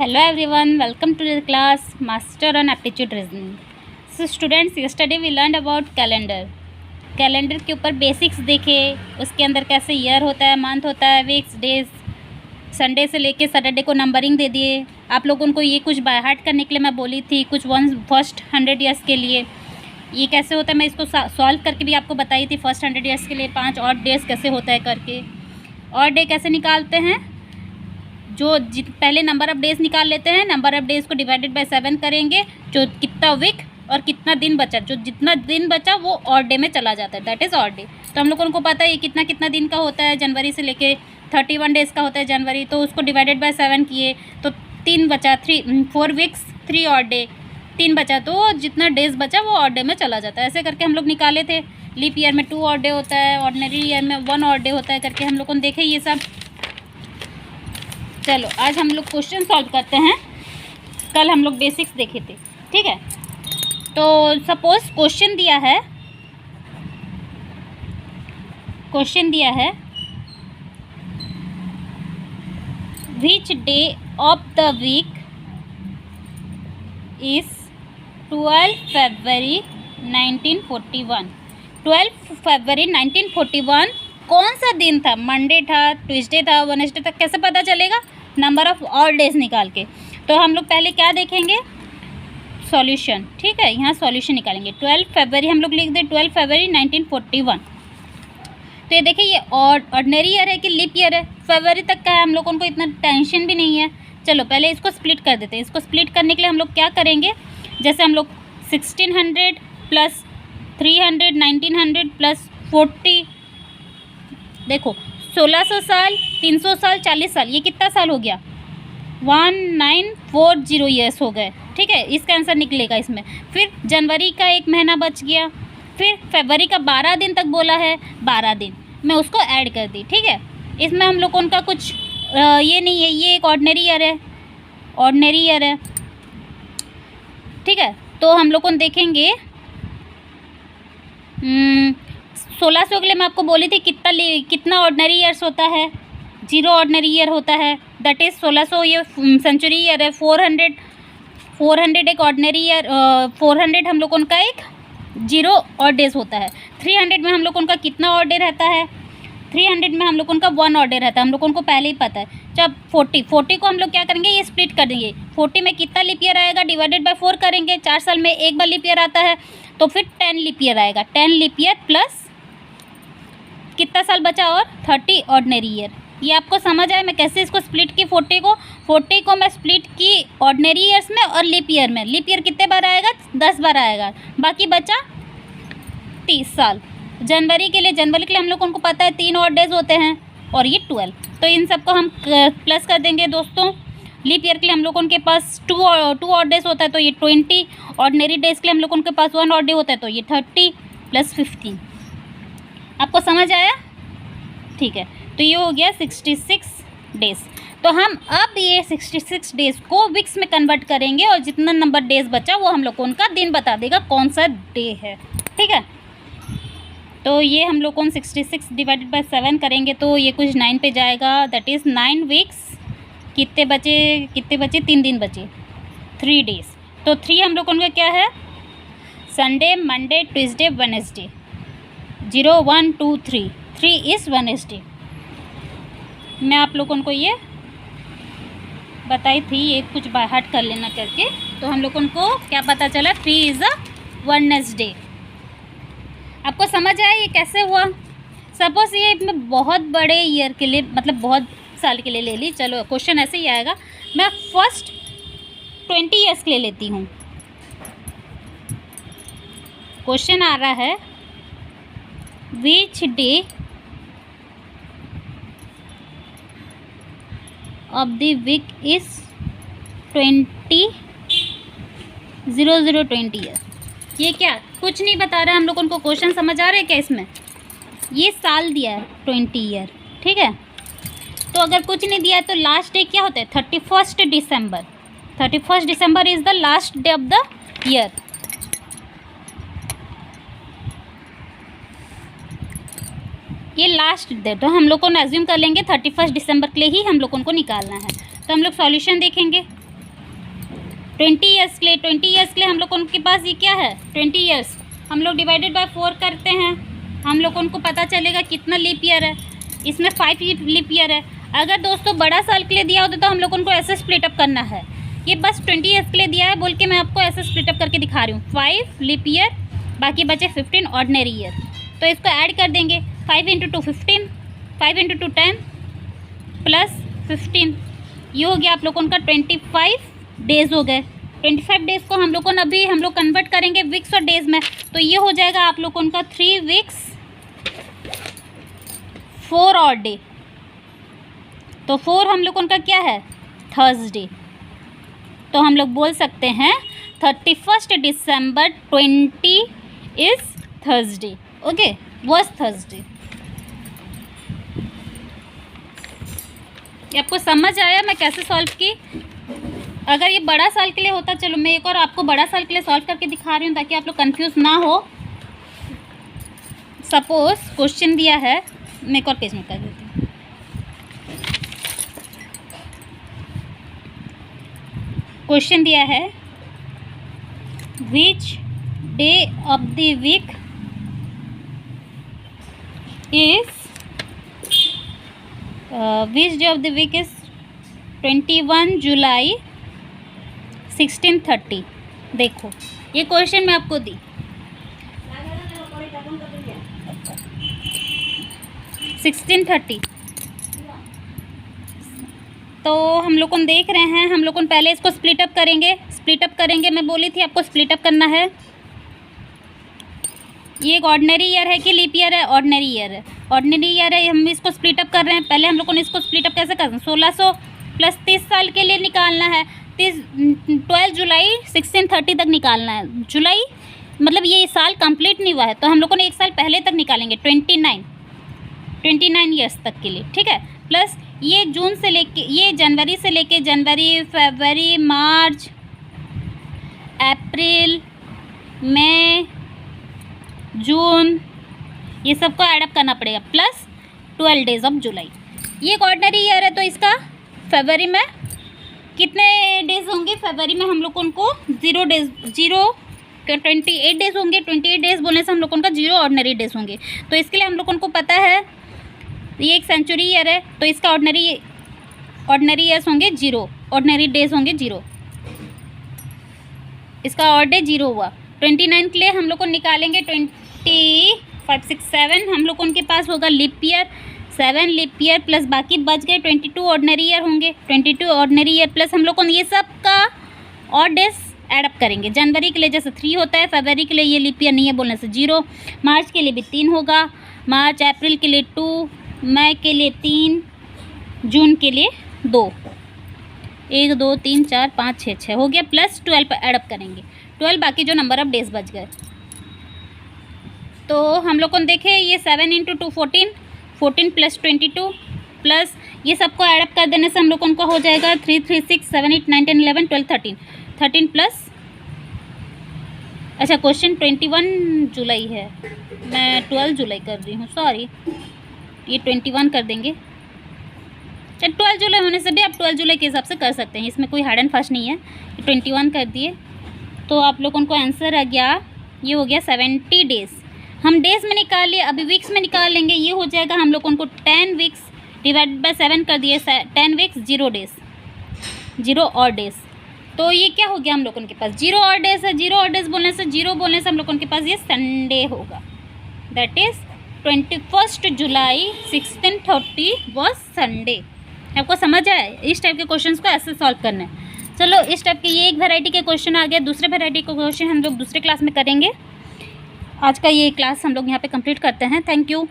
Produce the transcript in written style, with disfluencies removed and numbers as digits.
Hello everyone, welcome to the class Master on Aptitude Reasoning. So students, yesterday we learned about calendar. Calendar के ऊपर basics देखे, उसके अंदर कैसे year होता है, मंथ होता है, वीक्स, डेज, संडे से लेके सैटरडे को नंबरिंग दे दिए. आप लोगों को ये कुछ बाय हार्ट करने के लिए मैं बोली थी, कुछ फर्स्ट 100 ईयर्स के लिए ये कैसे होता है मैं इसको सॉल्व करके भी आपको बताई थी. फर्स्ट 100 ईयर्स के लिए 5 ऑड डेज कैसे होता है करके. ऑड डे कैसे निकालते हैं, जो पहले नंबर ऑफ़ डेज़ निकाल लेते हैं, नंबर ऑफ़ डेज़ को डिवाइडेड बाय 7 करेंगे, जो कितना वीक और कितना दिन बचा, जो जितना दिन बचा वो ऑड डे में चला जाता है, दैट इज़ ऑड डे. तो हम लोगों को पता है ये कितना कितना दिन का होता है, जनवरी से लेके 31 डेज़ का होता है जनवरी, तो उसको डिवाइडेड बाय 7 किए तो 3 बचा, 4 वीक्स 3 ऑड डे, 3 बचा, तो जितना डेज़ बचा वो ऑड डे में चला जाता है. ऐसे करके हम लोग निकाले थे. लीप ईयर में 2 ऑड डे होता है, ऑर्डिनरी ईयर में 1 ऑड डे होता है करके हम लोगों ने देखे ये सब. चलो आज हम लोग क्वेश्चन सॉल्व करते हैं. कल हम लोग बेसिक्स देखे थे, ठीक है. तो सपोज क्वेश्चन दिया है which day of the week is 12 फरवरी 1941. 12 फरवरी 1941 कौन सा दिन था, मंडे था, ट्यूसडे था, वेडनेसडे था, कैसे पता चलेगा, नंबर ऑफ़ ऑड डेज निकाल के. तो हम लोग पहले क्या देखेंगे, सॉल्यूशन, ठीक है. यहाँ सॉल्यूशन निकालेंगे. 12 फरवरी हम लोग लिख दें, 12 फरवरी 1941. तो ये देखिए ये ऑर्डिनरी ईयर है कि लीप ईयर है, फरवरी तक का है, हम लोगों को इतना टेंशन भी नहीं है. चलो पहले इसको स्प्लिट कर देते हैं. इसको स्प्लिट करने के लिए हम लोग क्या करेंगे, जैसे हम लोग 1600 प्लस 300 1900 प्लस 40, देखो 1600 साल, 300 साल, 40 साल, ये कितना साल हो गया, 1940 ईयर्स हो गए, ठीक है. इसका आंसर निकलेगा इसमें. फिर जनवरी का 1 महीना बच गया, फिर फरवरी का 12 दिन तक बोला है, 12 दिन मैं उसको ऐड कर दी, ठीक है. इसमें हम लोग उनका कुछ ये नहीं है, ये एक ऑर्डिनरी ईयर है, ठीक है. तो हम लोग देखेंगे 1600 के लिए मैं आपको बोली थी कितना ऑर्डिनरी ईयर्स होता है, 0 ऑर्डिनरी ईयर होता है, दैट इज़ 1600 ये सेंचुरी ईयर है. 400 एक ऑर्डिनरी ईयर, 400 हम लोग उनका एक 0 ऑड डेज होता है. 300 में हम लोग उनका कितना ऑड डे रहता है, 300 में हम लोग उनका 1 ऑड डे रहता है, हम लोगों को पहले ही पता है. जब 40 को हम लोग क्या करेंगे, ये स्प्लिट कर देंगे. 40 में कितना लीप ईयर आएगा, डिवाइडेड बाय 4 करेंगे, 4 साल में एक बार लीप ईयर आता है, तो फिर 10 लीप ईयर आएगा. 10 लीप ईयर प्लस कितना साल बचा और 30 ऑर्डिनरी ईयर. ये आपको समझ आए मैं कैसे इसको स्प्लिट की. 40 को मैं स्प्लिट की ऑर्डिनरी ईयर्स में और लीप ईयर में. लीप ईयर कितने बार आएगा, 10 बार आएगा, बाकी बचा 30 साल. जनवरी के लिए हम लोगों को पता है 3 ऑड डेज होते हैं और ये 12, तो इन सबको हम प्लस कर देंगे दोस्तों. लीप ईयर के लिए हम लोगों के पास 2 ऑड डेज होता है, तो ये 20. ऑर्डिनरी डेज के लिए हम लोगों के पास 1 ऑड डे होता है, तो ये 30 प्लस 15. आपको समझ आया, ठीक है. तो ये हो गया 66 डेज़. तो हम अब ये 66 डेज़ को वीक्स में कन्वर्ट करेंगे और जितना नंबर डेज़ बचा वो हम लोग को उनका दिन बता देगा कौन सा डे है, ठीक है. तो ये हम लोग को 66 डिवाइडेड बाय 7 करेंगे तो ये कुछ 9 पे जाएगा, दैट इज़ 9 वीक्स. कितने बचे 3 दिन बचे, 3 डेज़. तो 3 हम लोग उनका क्या है, Sunday, Monday, Tuesday, Wednesday. 0 1 2 3 is Wednesday. मैं आप लोगों को ये बताई थी, ये कुछ बाय हार्ट कर लेना करके. तो हम लोगों को क्या पता चला, 3 इज़ अ वेडनेसडे. आपको समझ आया ये कैसे हुआ. सपोज ये मैं बहुत बड़े ईयर के लिए, मतलब बहुत साल के लिए ले ली. चलो क्वेश्चन ऐसे ही आएगा. मैं फर्स्ट 20 ईयर्स के लिए लेती हूँ. क्वेश्चन आ रहा है which day of the week is 20 year. ये क्या कुछ नहीं बता रहा है हम लोगों को. क्वेश्चन समझ आ रहा है क्या इसमें, ये साल दिया है 20 ईयर, ठीक है. तो अगर कुछ नहीं दिया है तो लास्ट डे क्या होता है, 31 दिसंबर. 31 December is the last day of the year. ये लास्ट डे, तो हम लोग को एज्यूम कर लेंगे 31 दिसंबर के लिए ही हम लोगों को निकालना है. तो हम लोग सॉल्यूशन देखेंगे. 20 ईयर्स के लिए, 20 ईयर्स के लिए हम लोग उनके पास ये क्या है 20 ईयर्स, हम लोग डिवाइडेड बाय 4 करते हैं, हम लोग उनको पता चलेगा कितना लीप ईयर है। इसमें 5 लीप ईयर है। अगर दोस्तों बड़ा साल के लिए दिया होता तो हम लोग उनको ऐसे स्प्लिट अप करना है। ये बस 20 ईयर्स के लिए दिया है बोल के मैं आपको ऐसे स्प्लिट अप करके दिखा रही हूँ। 5 लीप ईयर, बाकी बचे 15 ऑर्डिनरी ईयर। तो इसको ऐड कर देंगे, 5 × 2 15, 5 × 2 10 प्लस 15, ये हो गया आप लोगों का 25 डेज़ हो गए। 25 डेज़ को हम लोगों ने अभी हम लोग कन्वर्ट करेंगे वीक्स और डेज़ में, तो ये हो जाएगा आप लोगों का 3 वीक्स 4 और डे। तो 4 हम लोगों का क्या है थर्सडे। तो हम लोग बोल सकते हैं 31 दिसंबर 20 is Thursday. Okay, was Thursday. ये आपको समझ आया मैं कैसे सॉल्व की? अगर ये बड़ा साल के लिए होता, चलो मैं एक और आपको बड़ा साल के लिए सॉल्व करके दिखा रही हूँ ताकि आप लोग कंफ्यूज ना हो। सपोज क्वेश्चन दिया है, मैं एक और पेज में कर देती हूँ। क्वेश्चन दिया है which day of the week is which day of the week is 21 July 1630। देखो ये क्वेश्चन मैं आपको दी 1630। तो हम लोग देख रहे हैं, हम लोग पहले इसको स्प्लिट अप करेंगे। मैं बोली थी आपको स्प्लिट अप करना है। ये एक ऑर्डिनरी ईयर है कि लीप ईयर है? ऑर्डिनरी ईयर है। ऑर्डिनरी ईयर है, हम इसको स्प्लिट अप कर रहे हैं। पहले हम लोगों ने इसको स्प्लिट अप कैसे करना है? 1600 प्लस 30 साल के लिए निकालना है। 12 जुलाई 1630 तक निकालना है। जुलाई मतलब ये साल कंप्लीट नहीं हुआ है, तो हम लोगों ने एक साल पहले तक निकालेंगे 29 ईयर्स तक के लिए, ठीक है। प्लस ये जून से लेके, ये जनवरी से लेके जनवरी, फरवरी, मार्च, अप्रैल, मई, जून, ये सबको ऐडअप करना पड़ेगा। Plus 12 days of July. ये एक ऑर्डिनरी ईयर है, तो इसका फरवरी में कितने डेज होंगे? फरवरी में हम लोग उनको 0 डेज, 28 डेज होंगे। 28 डेज बोलने से हम लोग उनका 0 ऑर्डिनरी डेज होंगे। तो इसके लिए हम लोग उनको पता है ये एक सेंचुरी ईयर है, तो इसका ऑर्डिनरी ईयर्स होंगे 0, ऑर्डिनरी डेज होंगे 0। इसका ऑड डे 0 हुआ। 29 के लिए हम लोग को निकालेंगे 25, 6, 7 हम लोग उनके पास होगा leap year, 7 leap year plus बाकी बच गए 22 ऑर्डिनरी ईयर होंगे। 22 ऑर्डिनरी ईयर प्लस हम लोग को ये सब का ऑड डेज एडअप करेंगे। जनवरी के लिए जैसे 3 होता है, फरवरी के लिए ये लीप ईयर नहीं है बोलने से 0, मार्च के लिए भी 3 होगा, मार्च अप्रैल के लिए 2, मई के लिए 3, जून के लिए 2, 1 2 3 4 5 6 6 हो गया। प्लस 12 पर एडअप करेंगे 12, बाकी जो नंबर ऑफ डेज बच गए। तो हम लोग को देखें ये 7 × 2 14, 14 प्लस 22 प्लस ये सबको एडअप कर देने से हम लोग उनको हो जाएगा 3 3 6 7 8 9 10 11 12 13, 13 प्लस, अच्छा क्वेश्चन 21 जुलाई है, मैं 12 जुलाई कर रही हूँ, सॉरी, ये 21 कर देंगे। अच्छा 12 जुलाई होने से भी आप 12 जुलाई के हिसाब से कर सकते हैं, इसमें कोई हार्ड एंड फास्ट नहीं है। 21 कर दिए तो आप लोगों को आंसर आ गया, ये हो गया 70 डेज़। हम डेज़ में निकाल लिए, अभी वीक्स में निकाल लेंगे। ये हो जाएगा हम लोग उनको 10 वीक्स डिवाइड बाय 7 कर दिए, 10 वीक्स 0 डेज़, 0 और डेज़। तो ये क्या हो गया हम लोगों के पास 0 और डेज़ है। 0 और डेज़ बोलने से 0 बोलने से हम लोगों के पास ये संडे होगा, that is 21 July 1630 was Sunday. आपको समझ आया? इस टाइप के क्वेश्चंस को ऐसे सॉल्व करना है। चलो इस टाइप के ये एक वैरायटी के क्वेश्चन आ गया, दूसरे वैरायटी के क्वेश्चन हम लोग दूसरे क्लास में करेंगे। आज का ये क्लास हम लोग यहाँ पे कंप्लीट करते हैं। Thank you.